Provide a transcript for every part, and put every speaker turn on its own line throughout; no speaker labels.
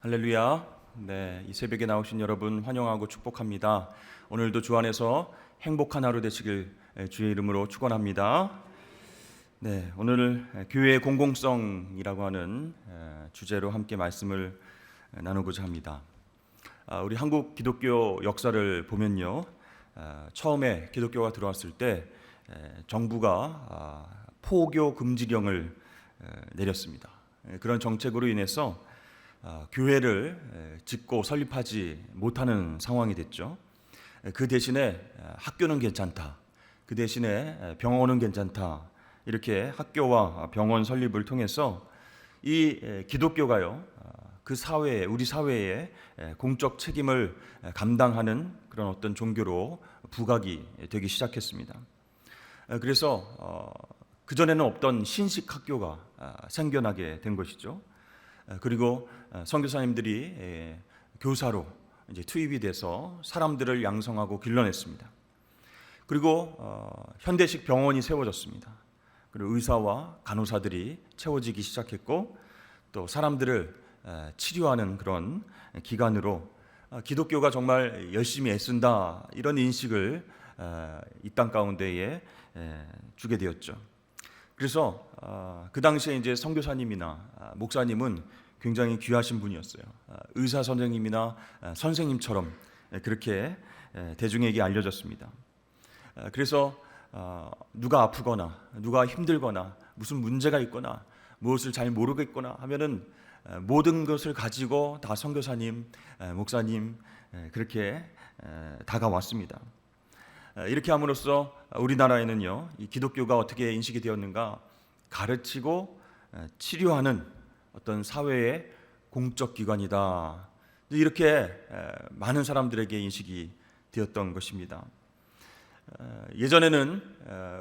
할렐루야. 네, 이 새벽에 나오신 여러분 환영하고 축복합니다. 오늘도 주 안에서 행복한 하루 되시길 주의 이름으로 축원합니다. 네, 오늘 교회의 공공성이라고 하는 주제로 함께 말씀을 나누고자 합니다. 우리 한국 기독교 역사를 보면요, 처음에 기독교가 들어왔을 때 정부가 포교 금지령을 내렸습니다. 그런 정책으로 인해서 교회를 짓고 설립하지 못하는 상황이 됐죠. 그 대신에 학교는 괜찮다, 그 대신에 병원은 괜찮다, 이렇게 학교와 병원 설립을 통해서 이 기독교가요, 그 사회에, 우리 사회에 공적 책임을 감당하는 그런 어떤 종교로 부각이 되기 시작했습니다. 그래서 그전에는 없던 신식 학교가 생겨나게 된 것이죠. 그리고 선교사님들이 교사로 이제 투입이 돼서 사람들을 양성하고 길러냈습니다. 그리고 현대식 병원이 세워졌습니다. 그리고 의사와 간호사들이 채워지기 시작했고, 또 사람들을 치료하는 그런 기관으로 기독교가 정말 열심히 애쓴다, 이런 인식을 이 땅 가운데에 주게 되었죠. 그래서 그 당시에 이제 선교사님이나 목사님은 굉장히 귀하신 분이었어요. 의사 선생님이나 선생님처럼 그렇게 대중에게 알려졌습니다. 그래서 누가 아프거나 누가 힘들거나 무슨 문제가 있거나 무엇을 잘 모르겠거나 하면은 모든 것을 가지고 다 선교사님, 목사님 그렇게 다가왔습니다. 이렇게 함으로써 우리나라에는요, 이 기독교가 어떻게 인식이 되었는가, 가르치고 치료하는 어떤 사회의 공적 기관이다, 이렇게 많은 사람들에게 인식이 되었던 것입니다. 예전에는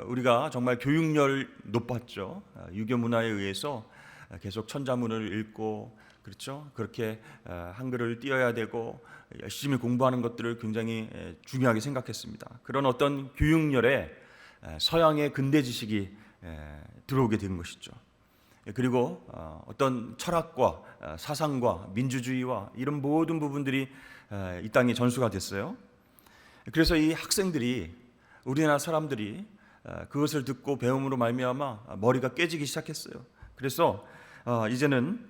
우리가 정말 교육열 높았죠. 유교 문화에 의해서 계속 천자문을 읽고, 그렇죠, 그렇게 한글을 띄어야 되고 열심히 공부하는 것들을 굉장히 중요하게 생각했습니다. 그런 어떤 교육열에 서양의 근대 지식이 들어오게 된 것이죠. 그리고 어떤 철학과 사상과 민주주의와 이런 모든 부분들이 이 땅에 전수가 됐어요. 그래서 이 학생들이, 우리나라 사람들이 그것을 듣고 배움으로 말미암아 머리가 깨지기 시작했어요. 그래서 이제는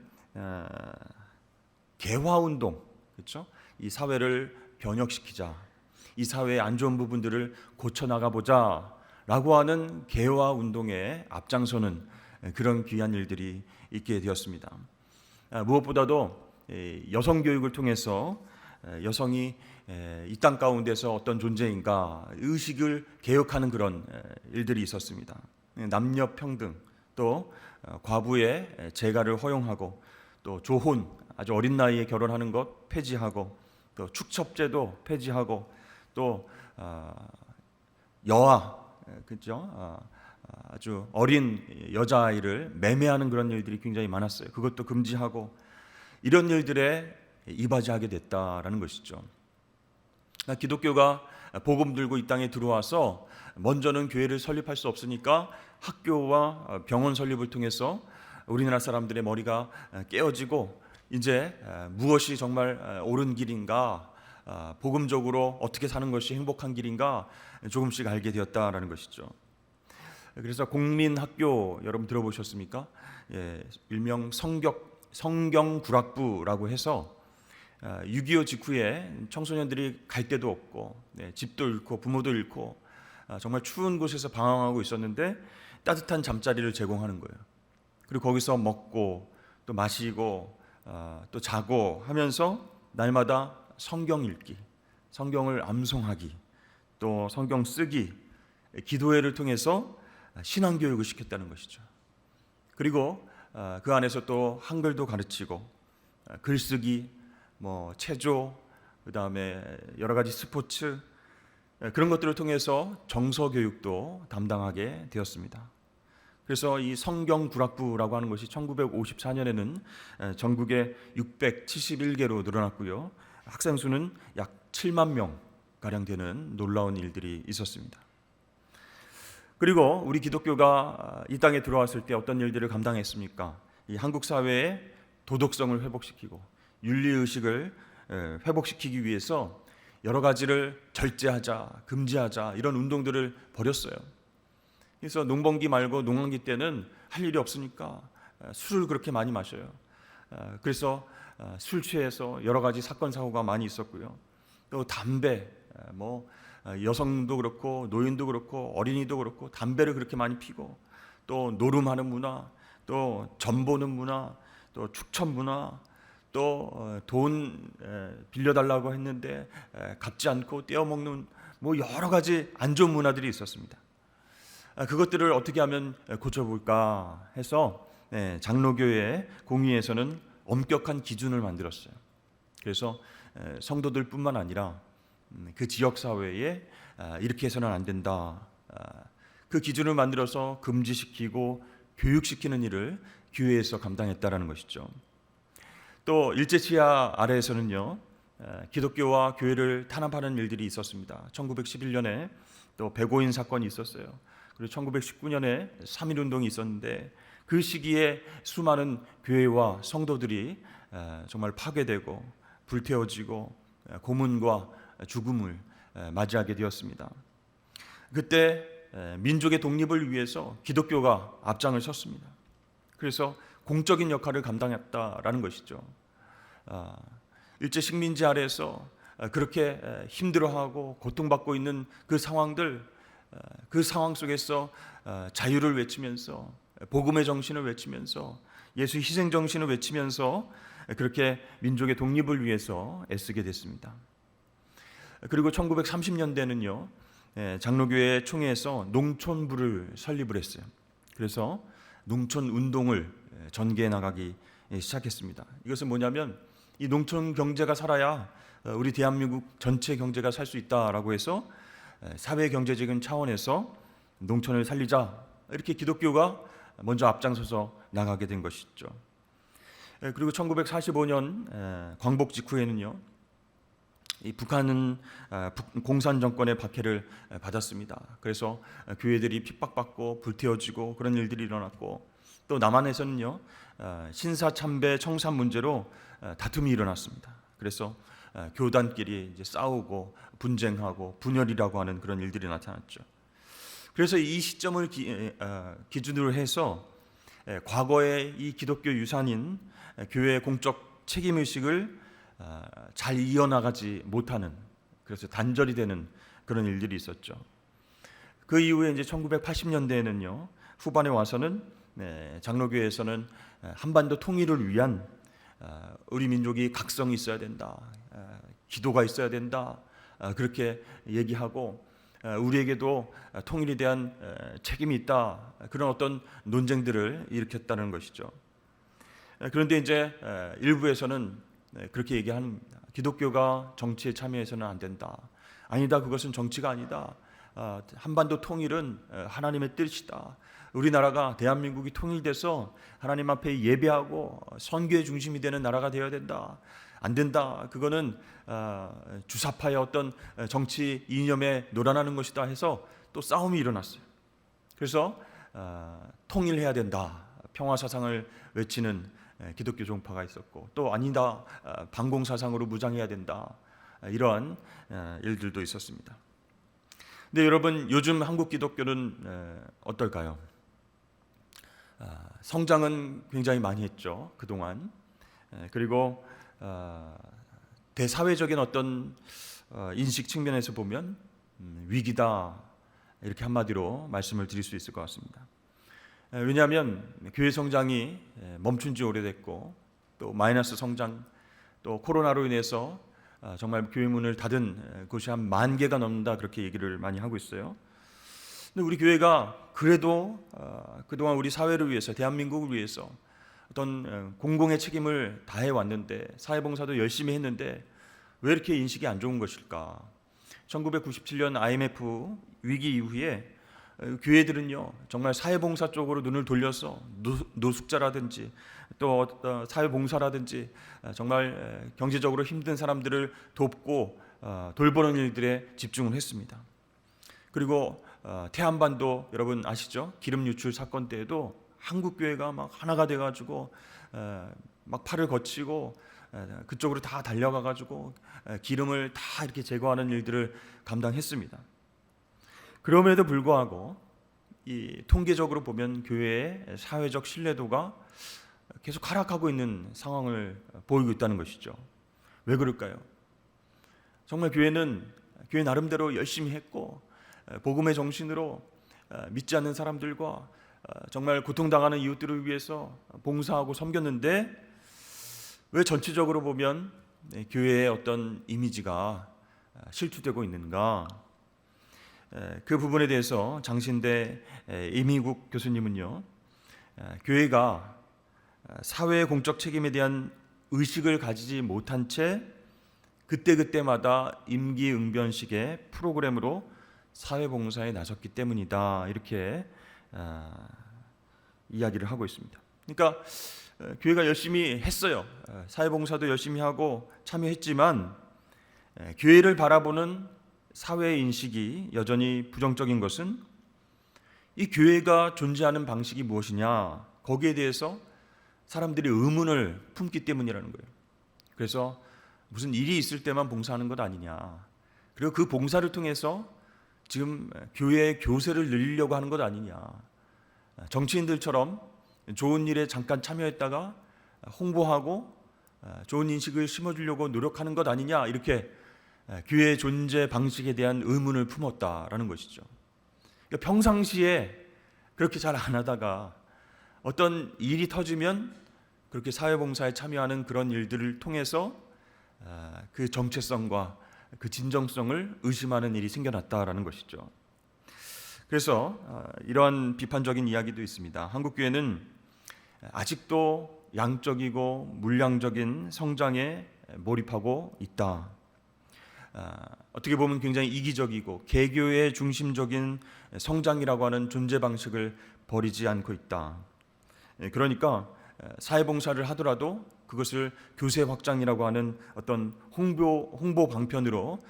개화운동, 그렇죠? 이 사회를 변혁시키자, 이 사회의 안 좋은 부분들을 고쳐나가보자 라고 하는 개화운동에 앞장서는 그런 귀한 일들이 있게 되었습니다. 무엇보다도 여성교육을 통해서 여성이 이 땅 가운데서 어떤 존재인가 의식을 개혁하는 그런 일들이 있었습니다. 남녀평등, 또 과부의 재가를 허용하고, 또 조혼, 아주 어린 나이에 결혼하는 것 폐지하고, 또 축첩제도 폐지하고, 또 여아, 그죠? 아주 어린 여자아이를 매매하는 그런 일들이 굉장히 많았어요. 그것도 금지하고, 이런 일들에 이바지하게 됐다라는 것이죠. 기독교가 복음 들고 이 땅에 들어와서 먼저는 교회를 설립할 수 없으니까 학교와 병원 설립을 통해서 우리나라 사람들의 머리가 깨어지고, 이제 무엇이 정말 옳은 길인가, 복음적으로 어떻게 사는 것이 행복한 길인가 조금씩 알게 되었다라는 것이죠. 그래서 공민학교 여러분 들어보셨습니까? 일명 성경구락부라고 해서 6.25 직후에 청소년들이 갈 데도 없고, 집도 잃고 부모도 잃고 정말 추운 곳에서 방황하고 있었는데 따뜻한 잠자리를 제공하는 거예요. 그리고 거기서 먹고 또 마시고 또 자고 하면서 날마다 성경 읽기, 성경을 암송하기, 또 성경 쓰기, 기도회를 통해서 신앙교육을 시켰다는 것이죠. 그리고 그 안에서 또 한글도 가르치고, 글쓰기, 체조, 그 다음에 여러 가지 스포츠, 그런 것들을 통해서 정서 교육도 담당하게 되었습니다. 그래서 이 성경구락부라고 하는 것이 1954년에는 전국에 671개로 늘어났고요. 학생 수는 약 7만 명 가량 되는 놀라운 일들이 있었습니다. 그리고 우리 기독교가 이 땅에 들어왔을 때 어떤 일들을 감당했습니까? 이 한국 사회의 도덕성을 회복시키고, 윤리의식을 회복시키기 위해서 여러 가지를 절제하자, 금지하자 이런 운동들을 벌였어요. 그래서 농번기 말고 농한기 때는 할 일이 없으니까 술을 그렇게 많이 마셔요. 그래서 술 취해서 여러 가지 사건 사고가 많이 있었고요. 또 담배, 여성도 그렇고 노인도 그렇고 어린이도 그렇고 담배를 그렇게 많이 피고, 또 노름하는 문화, 또 전보는 문화, 또 축천 문화, 또 돈 빌려달라고 했는데 갚지 않고 떼어먹는 여러 가지 안 좋은 문화들이 있었습니다. 그것들을 어떻게 하면 고쳐볼까 해서 장로교회 공의에서는 엄격한 기준을 만들었어요. 그래서 성도들뿐만 아니라 그 지역 사회에 이렇게 해서는 안 된다, 그 기준을 만들어서 금지시키고 교육시키는 일을 교회에서 감당했다라는 것이죠. 또 일제치하 아래에서는요, 기독교와 교회를 탄압하는 일들이 있었습니다. 1911년에 또 백오인 사건이 있었어요. 그리고 1919년에 3.1운동이 있었는데 그 시기에 수많은 교회와 성도들이 정말 파괴되고 불태워지고 고문과 죽음을 맞이하게 되었습니다. 그때 민족의 독립을 위해서 기독교가 앞장을 섰습니다. 그래서 공적인 역할을 감당했다라는 것이죠. 일제 식민지 아래에서 그렇게 힘들어하고 고통받고 있는 그 상황들, 그 상황 속에서 자유를 외치면서 복음의 정신을 외치면서 예수 희생 정신을 외치면서 그렇게 민족의 독립을 위해서 애쓰게 됐습니다. 그리고 1930년대는요, 장로교회 총회에서 농촌부를 설립을 했어요. 그래서 농촌 운동을 전개해 나가기 시작했습니다. 이것은 뭐냐면 이 농촌 경제가 살아야 우리 대한민국 전체 경제가 살 수 있다라고 해서 사회 경제적인 차원에서 농촌을 살리자, 이렇게 기독교가 먼저 앞장서서 나가게 된 것이죠. 그리고 1945년 광복 직후에는요, 이 북한은 공산 정권의 박해를 받았습니다. 그래서 교회들이 핍박받고 불태워지고 그런 일들이 일어났고, 또 남한에서는요, 신사참배 청산 문제로 다툼이 일어났습니다. 그래서 교단끼리 이제 싸우고 분쟁하고 분열이라고 하는 그런 일들이 나타났죠. 그래서 이 시점을 기준으로 해서 과거의 이 기독교 유산인 교회의 공적 책임의식을 잘 이어나가지 못하는, 그래서 단절이 되는 그런 일들이 있었죠. 그 이후에 이제 1980년대에는요, 후반에 와서는 장로교회에서는 한반도 통일을 위한 우리 민족이 각성이 있어야 된다, 기도가 있어야 된다, 그렇게 얘기하고 우리에게도 통일에 대한 책임이 있다, 그런 어떤 논쟁들을 일으켰다는 것이죠. 그런데 이제 일부에서는 그렇게 얘기합니다. 기독교가 정치에 참여해서는 안 된다. 아니다, 그것은 정치가 아니다. 한반도 통일은 하나님의 뜻이다. 우리나라가, 대한민국이 통일돼서 하나님 앞에 예배하고 선교의 중심이 되는 나라가 되어야 된다. 안 된다. 그거는 주사파의 어떤 정치 이념에 놀아나는 것이다 해서 또 싸움이 일어났어요. 그래서 통일해야 된다, 평화 사상을 외치는 기독교 종파가 있었고, 또 아니다, 반공 사상으로 무장해야 된다, 이러한 일들도 있었습니다. 근데 여러분, 요즘 한국 기독교는 어떨까요? 성장은 굉장히 많이 했죠, 그동안. 그리고 대사회적인 어떤 인식 측면에서 보면 위기다, 이렇게 한마디로 말씀을 드릴 수 있을 것 같습니다. 왜냐하면 교회 성장이 멈춘 지 오래됐고, 또 마이너스 성장, 또 코로나로 인해서 정말 교회 문을 닫은 곳이 한 10,000개가 넘는다, 그렇게 얘기를 많이 하고 있어요. 근데 우리 교회가 그래도 그동안 우리 사회를 위해서, 대한민국을 위해서 어떤 공공의 책임을 다해 왔는데, 사회봉사도 열심히 했는데 왜 이렇게 인식이 안 좋은 것일까? 1997년 IMF 위기 이후에 교회들은요, 정말 사회봉사 쪽으로 눈을 돌려서 노숙자라든지 또 사회봉사라든지 정말 경제적으로 힘든 사람들을 돕고 돌보는 일들에 집중을 했습니다. 그리고 태안반도 여러분 아시죠? 기름 유출 사건 때에도 한국 교회가 막 하나가 돼가지고 막 팔을 거치고 그쪽으로 다 달려가 가지고 기름을 다 이렇게 제거하는 일들을 감당했습니다. 그럼에도 불구하고 이 통계적으로 보면 교회의 사회적 신뢰도가 계속 하락하고 있는 상황을 보이고 있다는 것이죠. 왜 그럴까요? 정말 교회는 교회 나름대로 열심히 했고 복음의 정신으로 믿지 않는 사람들과 정말 고통당하는 이웃들을 위해서 봉사하고 섬겼는데 왜 전체적으로 보면 교회의 어떤 이미지가 실추되고 있는가? 그 부분에 대해서 장신대 이미국 교수님은요, 교회가 사회의 공적 책임에 대한 의식을 가지지 못한 채 그때그때마다 임기응변식의 프로그램으로 사회봉사에 나섰기 때문이다, 이렇게 이야기를 하고 있습니다. 그러니까 교회가 열심히 했어요. 사회봉사도 열심히 하고 참여했지만 교회를 바라보는 사회의 인식이 여전히 부정적인 것은 이 교회가 존재하는 방식이 무엇이냐, 거기에 대해서 사람들이 의문을 품기 때문이라는 거예요. 그래서 무슨 일이 있을 때만 봉사하는 것 아니냐, 그리고 그 봉사를 통해서 지금 교회의 교세를 늘리려고 하는 것 아니냐, 정치인들처럼 좋은 일에 잠깐 참여했다가 홍보하고 좋은 인식을 심어주려고 노력하는 것 아니냐, 이렇게 교회의 존재 방식에 대한 의문을 품었다라는 것이죠. 그러니까 평상시에 그렇게 잘 안 하다가 어떤 일이 터지면 그렇게 사회봉사에 참여하는 그런 일들을 통해서 그 정체성과 그 진정성을 의심하는 일이 생겨났다라는 것이죠. 그래서 이러한 비판적인 이야기도 있습니다. 한국교회는 아직도 양적이고 물량적인 성장에 몰입하고 있다. 어떻게 보면 굉장히 이기적이고 개교의 중심적인 성장이라고 하는 존재 방식을 버리지 않고 있다. 그러니까 사회봉사를 하더라도 그것을 교세 확장이라고 하는 어떤 홍보 방편으로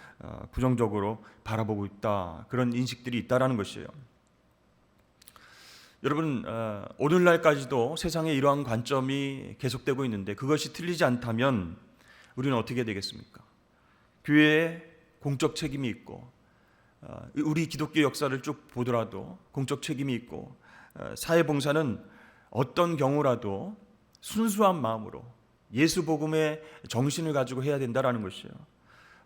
부정적으로 바라보고 있다, 그런 인식들이 있다라는 것이에요. 여러분, 오늘날까지도 세상에 이러한 관점이 계속되고 있는데 그것이 틀리지 않다면 우리는 어떻게 되겠습니까? 교회에 공적 책임이 있고 우리 기독교 역사를 쭉 보더라도 공적 책임이 있고 사회봉사는 어떤 경우라도 순수한 마음으로 예수 복음의 정신을 가지고 해야 된다라는 것이에요.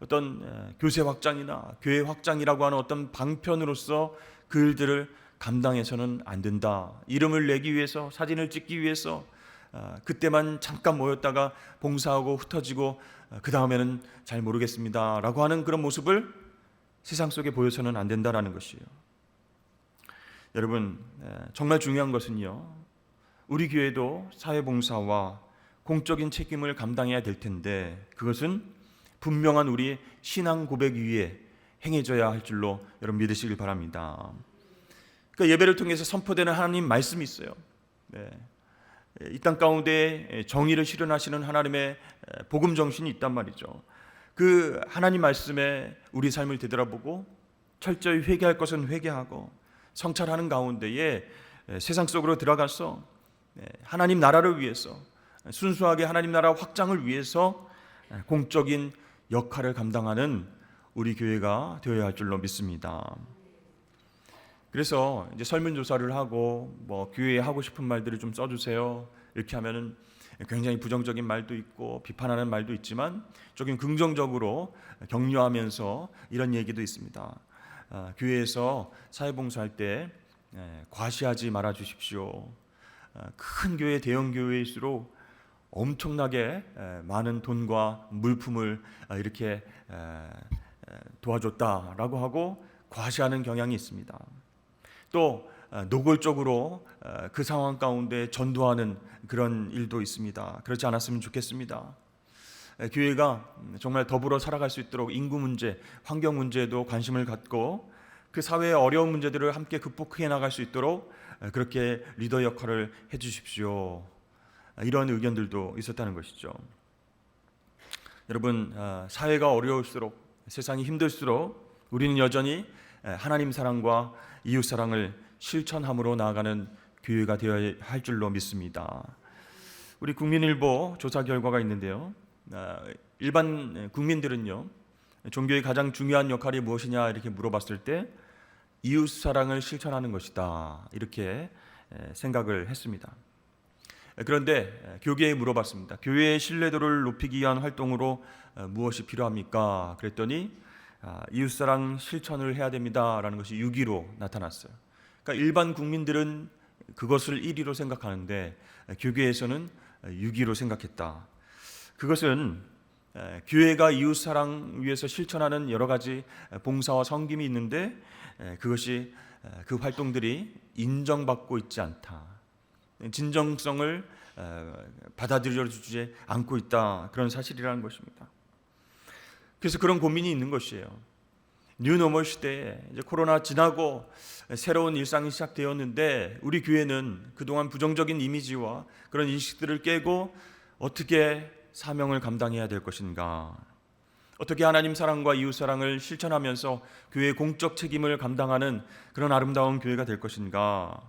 어떤 교세 확장이나 교회 확장이라고 하는 어떤 방편으로서 그 일들을 감당해서는 안 된다. 이름을 내기 위해서, 사진을 찍기 위해서 그때만 잠깐 모였다가 봉사하고 흩어지고 그 다음에는 잘 모르겠습니다 라고 하는 그런 모습을 세상 속에 보여서는 안 된다라는 것이에요. 여러분, 정말 중요한 것은요, 우리 교회도 사회봉사와 공적인 책임을 감당해야 될 텐데 그것은 분명한 우리 신앙 고백 위에 행해져야 할 줄로 여러분 믿으시길 바랍니다. 그러니까 예배를 통해서 선포되는 하나님 말씀이 있어요. 이 땅 가운데 정의를 실현하시는 하나님의 복음 정신이 있단 말이죠. 그 하나님 말씀에 우리 삶을 되돌아보고 철저히 회개할 것은 회개하고 성찰하는 가운데에 세상 속으로 들어가서 하나님 나라를 위해서, 순수하게 하나님 나라 확장을 위해서 공적인 역할을 감당하는 우리 교회가 되어야 할 줄로 믿습니다. 그래서 이제 설문조사를 하고 교회에 하고 싶은 말들을 좀 써주세요 이렇게 하면은 굉장히 부정적인 말도 있고 비판하는 말도 있지만 조금 긍정적으로 격려하면서 이런 얘기도 있습니다. 교회에서 사회봉사할 때 과시하지 말아 주십시오. 큰 교회, 대형 교회일수록 엄청나게 많은 돈과 물품을 이렇게 도와줬다라고 하고 과시하는 경향이 있습니다. 또 노골적으로 그 상황 가운데 전도하는 그런 일도 있습니다. 그렇지 않았으면 좋겠습니다. 교회가 정말 더불어 살아갈 수 있도록 인구 문제, 환경 문제에도 관심을 갖고 그 사회의 어려운 문제들을 함께 극복해 나갈 수 있도록 그렇게 리더 역할을 해 주십시오. 이런 의견들도 있었다는 것이죠. 여러분, 사회가 어려울수록, 세상이 힘들수록 우리는 여전히 하나님 사랑과 이웃 사랑을 실천함으로 나아가는 교회가 되어야 할 줄로 믿습니다. 우리 국민일보 조사 결과가 있는데요, 일반 국민들은요, 종교의 가장 중요한 역할이 무엇이냐 이렇게 물어봤을 때 이웃 사랑을 실천하는 것이다 이렇게 생각을 했습니다. 그런데 교계에 물어봤습니다. 교회의 신뢰도를 높이기 위한 활동으로 무엇이 필요합니까? 그랬더니 이웃사랑 실천을 해야 됩니다라는 것이 6위로 나타났어요. 그러니까 일반 국민들은 그것을 1위로 생각하는데 교계에서는 6위로 생각했다. 그것은 교회가 이웃사랑 위해서 실천하는 여러 가지 봉사와 섬김이 있는데 그것이 그 활동들이 인정받고 있지 않다. 진정성을 받아들여주지 않고 있다. 그런 사실이라는 것입니다. 그래서 그런 고민이 있는 것이에요. 뉴노멀 시대에 이제 코로나 지나고 새로운 일상이 시작되었는데 우리 교회는 그동안 부정적인 이미지와 그런 인식들을 깨고 어떻게 사명을 감당해야 될 것인가? 어떻게 하나님 사랑과 이웃 사랑을 실천하면서 교회의 공적 책임을 감당하는 그런 아름다운 교회가 될 것인가?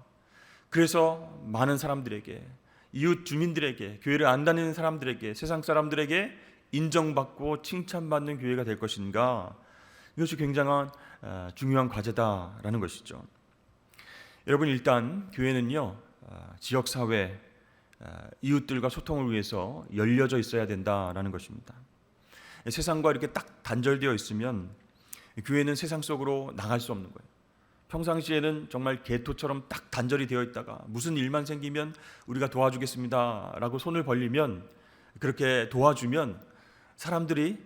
그래서 많은 사람들에게, 이웃 주민들에게, 교회를 안 다니는 사람들에게, 세상 사람들에게 인정받고 칭찬받는 교회가 될 것인가? 이것이 굉장한 중요한 과제다라는 것이죠. 여러분, 일단 교회는요, 지역사회, 이웃들과 소통을 위해서 열려져 있어야 된다라는 것입니다. 세상과 이렇게 딱 단절되어 있으면 교회는 세상 속으로 나갈 수 없는 거예요. 평상시에는 정말 개토처럼 딱 단절이 되어 있다가 무슨 일만 생기면 우리가 도와주겠습니다라고 손을 벌리면, 그렇게 도와주면 사람들이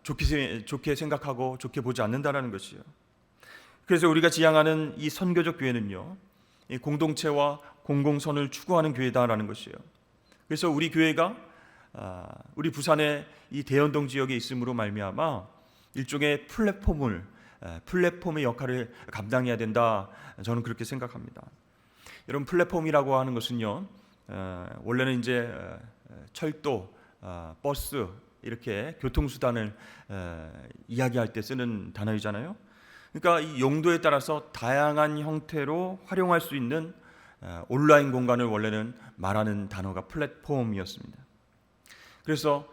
좋게 생각하고 좋게 보지 않는다라는 것이에요. 그래서 우리가 지향하는 이 선교적 교회는요, 이 공동체와 공공선을 추구하는 교회다라는 것이에요. 그래서 우리 교회가 우리 부산의 이 대연동 지역에 있음으로 말미암아 일종의 플랫폼의 역할을 감당해야 된다. 저는 그렇게 생각합니다. 여러분, 플랫폼이라고 하는 것은요, 원래는 이제 철도, 버스 이렇게 교통수단을 이야기할 때 쓰는 단어이잖아요. 그러니까 이 용도에 따라서 다양한 형태로 활용할 수 있는 온라인 공간을 원래는 말하는 단어가 플랫폼이었습니다. 그래서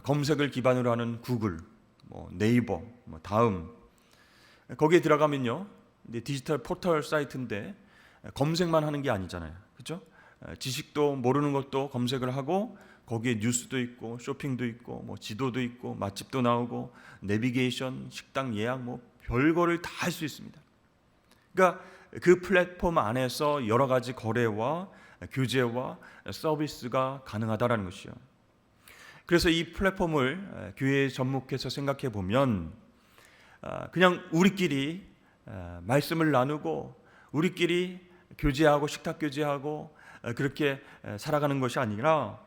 검색을 기반으로 하는 구글, 네이버, 다음, 거기에 들어가면요, 디지털 포털 사이트인데 검색만 하는 게 아니잖아요, 그렇죠? 지식도 모르는 것도 검색을 하고 거기에 뉴스도 있고 쇼핑도 있고 지도도 있고 맛집도 나오고 내비게이션, 식당 예약 별거를 다 할 수 있습니다. 그러니까 그 플랫폼 안에서 여러 가지 거래와 교제와 서비스가 가능하다라는 것이요. 그래서 이 플랫폼을 교회에 접목해서 생각해 보면 그냥 우리끼리 말씀을 나누고 우리끼리 교제하고 식탁 교제하고 그렇게 살아가는 것이 아니라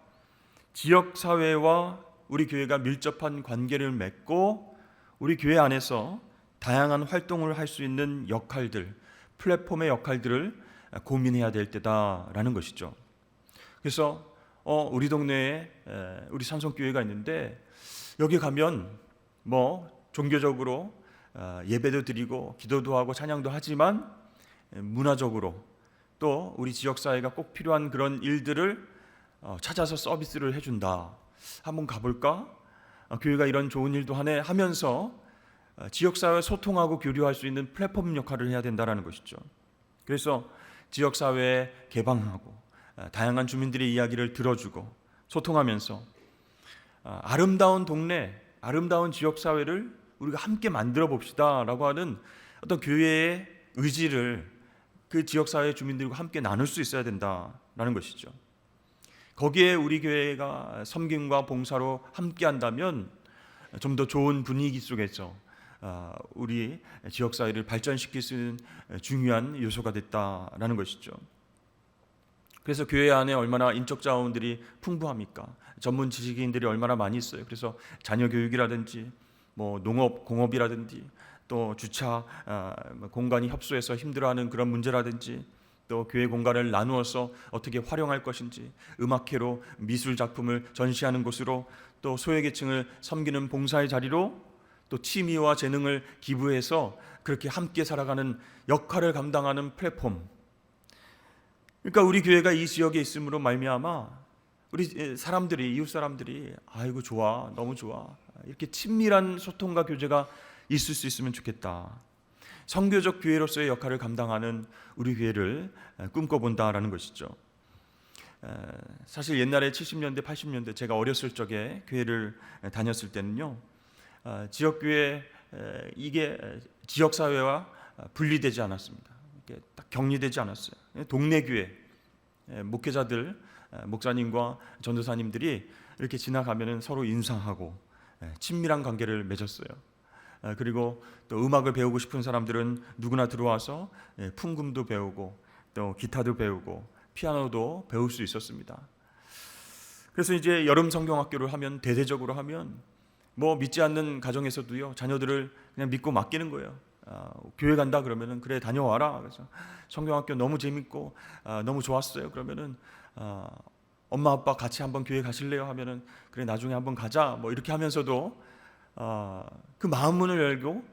지역사회와 우리 교회가 밀접한 관계를 맺고 우리 교회 안에서 다양한 활동을 할 수 있는 역할들, 플랫폼의 역할들을 고민해야 될 때다라는 것이죠. 그래서 우리 동네에 우리 산성교회가 있는데 여기 가면 종교적으로 예배도 드리고 기도도 하고 찬양도 하지만 문화적으로 또 우리 지역사회가 꼭 필요한 그런 일들을 찾아서 서비스를 해준다. 한번 가볼까? 교회가 이런 좋은 일도 하네 하면서 지역사회 소통하고 교류할 수 있는 플랫폼 역할을 해야 된다는 것이죠. 그래서 지역사회에 개방하고 다양한 주민들의 이야기를 들어주고 소통하면서 아름다운 동네, 아름다운 지역사회를 우리가 함께 만들어 봅시다 라고 하는 어떤 교회의 의지를 그 지역사회 주민들과 함께 나눌 수 있어야 된다라는 것이죠. 거기에 우리 교회가 섬김과 봉사로 함께 한다면 좀 더 좋은 분위기 속에서 우리 지역사회를 발전시킬 수 있는 중요한 요소가 됐다라는 것이죠. 그래서 교회 안에 얼마나 인적 자원들이 풍부합니까? 전문 지식인들이 얼마나 많이 있어요. 그래서 자녀 교육이라든지 농업, 공업이라든지 또 주차 공간이 협소해서 힘들어하는 그런 문제라든지 또 교회 공간을 나누어서 어떻게 활용할 것인지, 음악회로 미술 작품을 전시하는 곳으로, 또 소외계층을 섬기는 봉사의 자리로, 또 취미와 재능을 기부해서 그렇게 함께 살아가는 역할을 감당하는 플랫폼. 그러니까 우리 교회가 이 지역에 있음으로 말미암아 우리 사람들이, 이웃 사람들이 아이고 좋아, 너무 좋아, 이렇게 친밀한 소통과 교제가 있을 수 있으면 좋겠다. 선교적 교회로서의 역할을 감당하는 우리 교회를 꿈꿔본다라는 것이죠. 사실 옛날에 70년대, 80년대 제가 어렸을 적에 교회를 다녔을 때는요, 지역교회 이게 지역사회와 분리되지 않았습니다. 이게 딱 격리되지 않았어요. 동네 교회 목회자들, 목사님과 전도사님들이 이렇게 지나가면은 서로 인사하고 친밀한 관계를 맺었어요. 그리고 또 음악을 배우고 싶은 사람들은 누구나 들어와서 풍금도 배우고 또 기타도 배우고 피아노도 배울 수 있었습니다. 그래서 이제 여름 성경학교를 하면, 대대적으로 하면 뭐 믿지 않는 가정에서도요, 자녀들을 그냥 믿고 맡기는 거예요. 교회 간다 그러면은 그래 다녀와라. 그래서 성경학교 너무 재밌고 너무 좋았어요. 그러면은 엄마 아빠 같이 한번 교회 가실래요? 하면은 그래 나중에 한번 가자. 뭐 이렇게 하면서도 그 마음 문을 열고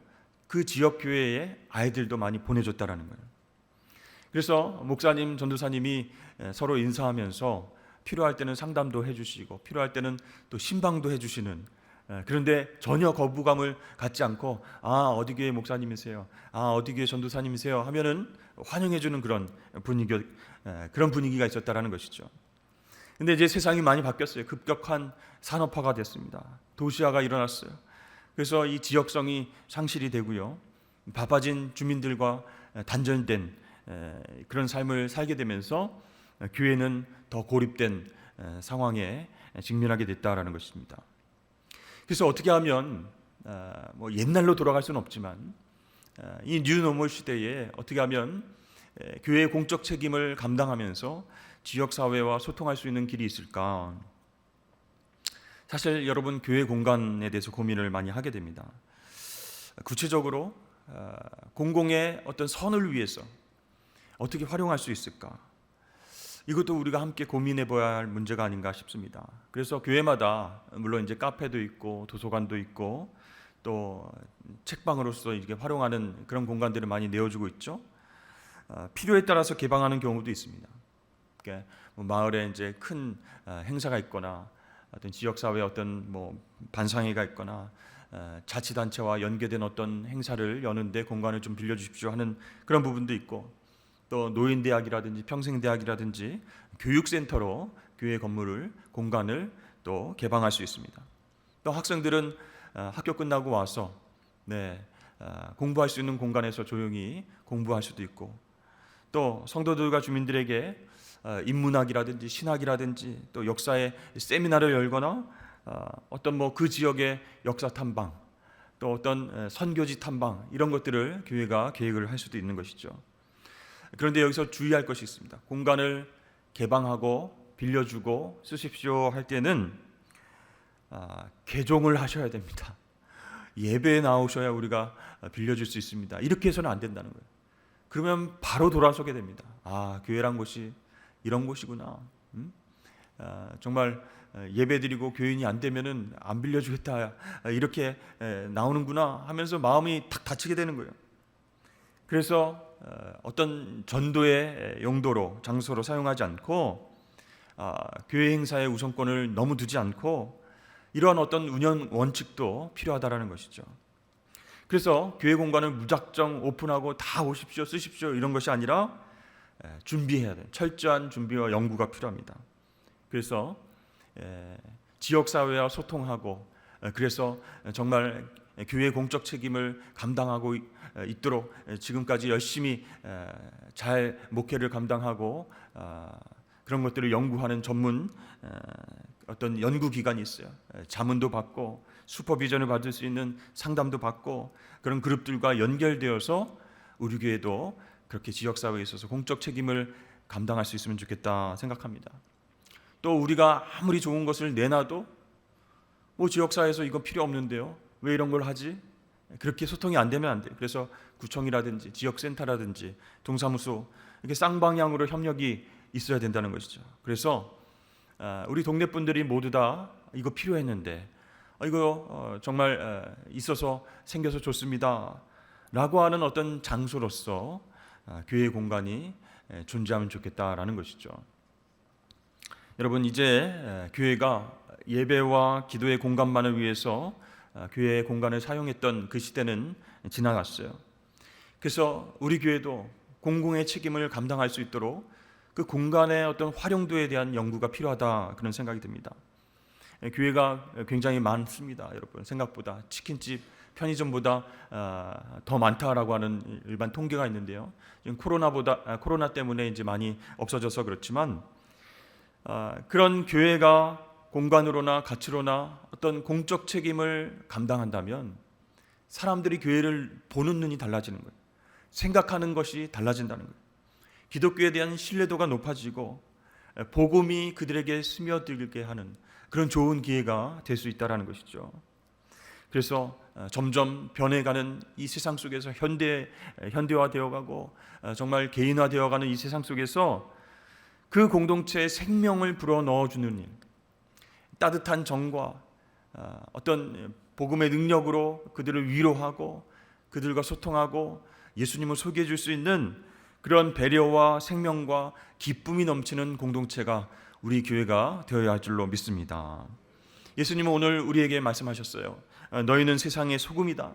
그 지역 교회에 아이들도 많이 보내줬다라는 거예요. 그래서 목사님, 전도사님이 서로 인사하면서 필요할 때는 상담도 해주시고 필요할 때는 또 신방도 해주시는, 그런데 전혀 거부감을 갖지 않고 어디 교회 목사님이세요? 어디 교회 전도사님이세요? 하면은 환영해주는 그런 분위기가 있었다라는 것이죠. 근데 이제 세상이 많이 바뀌었어요. 급격한 산업화가 됐습니다. 도시화가 일어났어요. 그래서 이 지역성이 상실이 되고요, 바빠진 주민들과 단절된 그런 삶을 살게 되면서 교회는 더 고립된 상황에 직면하게 됐다라는 것입니다. 그래서 어떻게 하면 뭐 옛날로 돌아갈 수는 없지만 이 뉴노멀 시대에 어떻게 하면 교회의 공적 책임을 감당하면서 지역 사회와 소통할 수 있는 길이 있을까? 사실 여러분, 교회 공간에 대해서 고민을 많이 하게 됩니다. 구체적으로 공공의 어떤 선을 위해서 어떻게 활용할 수 있을까? 이것도 우리가 함께 고민해 봐야 할 문제가 아닌가 싶습니다. 그래서 교회마다 물론 이제 카페도 있고 도서관도 있고 또 책방으로서 이렇게 활용하는 그런 공간들을 많이 내어주고 있죠. 필요에 따라서 개방하는 경우도 있습니다. 그러니까 뭐 마을에 이제 큰 행사가 있거나 어떤 지역 사회에 어떤 뭐 반상회가 있거나 자치단체와 연계된 어떤 행사를 여는데 공간을 좀 빌려주십시오 하는 그런 부분도 있고, 또 노인대학이라든지 평생대학이라든지 교육센터로 교회 건물을, 공간을 또 개방할 수 있습니다. 또 학생들은 학교 끝나고 와서 공부할 수 있는 공간에서 조용히 공부할 수도 있고, 또 성도들과 주민들에게 인문학이라든지 신학이라든지 또 역사의 세미나를 열거나 어떤 뭐 그 지역의 역사 탐방, 또 어떤 선교지 탐방, 이런 것들을 교회가 계획을 할 수도 있는 것이죠. 그런데 여기서 주의할 것이 있습니다. 공간을 개방하고 빌려주고 쓰십시오 할 때는 개종을 하셔야 됩니다. 예배에 나오셔야 우리가 빌려줄 수 있습니다. 이렇게 해서는 안 된다는 거예요. 그러면 바로 돌아서게 됩니다. 교회란 곳이 이런 곳이구나. 정말 예배드리고 교인이 안 되면은 안 빌려주겠다, 이렇게 나오는구나 하면서 마음이 탁 닫히게 되는 거예요. 그래서 어떤 전도의 용도로, 장소로 사용하지 않고 교회 행사의 우선권을 너무 두지 않고 이러한 어떤 운영 원칙도 필요하다라는 것이죠. 그래서 교회 공간을 무작정 오픈하고 다 오십시오, 쓰십시오 이런 것이 아니라 준비해야 돼요. 철저한 준비와 연구가 필요합니다. 그래서 지역사회와 소통하고, 그래서 정말 교회의 공적 책임을 감당하고 있도록 지금까지 열심히 잘 목회를 감당하고 그런 것들을 연구하는 전문 어떤 연구기관이 있어요. 자문도 받고 슈퍼비전을 받을 수 있는 상담도 받고, 그런 그룹들과 연결되어서 우리 교회도 그렇게 지역사회에 있어서 공적 책임을 감당할 수 있으면 좋겠다 생각합니다. 또 우리가 아무리 좋은 것을 내놔도 뭐 지역사회에서 이건 필요 없는데요, 왜 이런 걸 하지? 그렇게 소통이 안 되면 안 돼요. 그래서 구청이라든지 지역센터라든지 동사무소, 이렇게 쌍방향으로 협력이 있어야 된다는 것이죠. 그래서 우리 동네 분들이 모두 다 이거 필요했는데 이거 정말 있어서 생겨서 좋습니다 라고 하는 어떤 장소로서 교회 공간이 존재하면 좋겠다라는 것이죠. 여러분, 이제 교회가 예배와 기도의 공간만을 위해서 교회의 공간을 사용했던 그 시대는 지나갔어요. 그래서 우리 교회도 공공의 책임을 감당할 수 있도록 그 공간의 어떤 활용도에 대한 연구가 필요하다, 그런 생각이 듭니다. 교회가 굉장히 많습니다. 여러분, 생각보다 치킨집, 편의점보다 더 많다라고 하는 일반 통계가 있는데요. 지금 코로나 때문에 이제 많이 없어져서 그렇지만 그런 교회가 공간으로나 가치로나 어떤 공적 책임을 감당한다면 사람들이 교회를 보는 눈이 달라지는 거예요. 생각하는 것이 달라진다는 거예요. 기독교에 대한 신뢰도가 높아지고 복음이 그들에게 스며들게 하는 그런 좋은 기회가 될 수 있다는 것이죠. 그래서 점점 변해가는 이 세상 속에서 현대화되어가고 정말 개인화되어가는 이 세상 속에서 그 공동체의 생명을 불어넣어주는 일, 따뜻한 정과 어떤 복음의 능력으로 그들을 위로하고 그들과 소통하고 예수님을 소개해 줄 수 있는 그런 배려와 생명과 기쁨이 넘치는 공동체가 우리 교회가 되어야 할 줄로 믿습니다. 예수님은 오늘 우리에게 말씀하셨어요. 너희는 세상의 소금이다.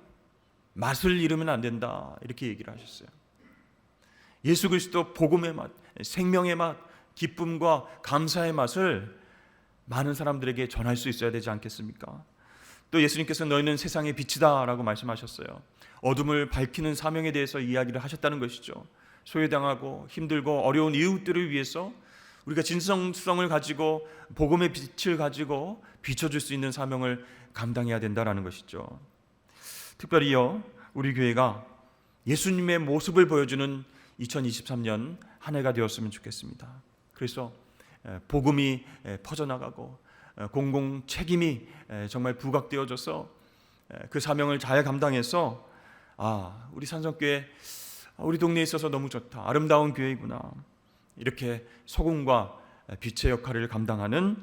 맛을 잃으면 안 된다. 이렇게 얘기를 하셨어요. 예수 그리스도 복음의 맛, 생명의 맛, 기쁨과 감사의 맛을 많은 사람들에게 전할 수 있어야 되지 않겠습니까? 또 예수님께서 너희는 세상의 빛이다 라고 말씀하셨어요. 어둠을 밝히는 사명에 대해서 이야기를 하셨다는 것이죠. 소외당하고 힘들고 어려운 이웃들을 위해서 우리가 진정성을 가지고 복음의 빛을 가지고 비춰줄 수 있는 사명을 감당해야 된다는 것이죠. 특별히요, 우리 교회가 예수님의 모습을 보여주는 2023년 한 해가 되었으면 좋겠습니다. 그래서 복음이 퍼져나가고 공공 책임이 정말 부각되어져서 그 사명을 잘 감당해서 우리 산성교회, 우리 동네에 있어서 너무 좋다, 아름다운 교회이구나, 이렇게 소금과 빛의 역할을 감당하는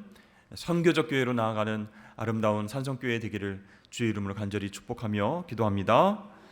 선교적 교회로 나아가는 아름다운 산성교회 되기를 주의 이름으로 간절히 축복하며 기도합니다.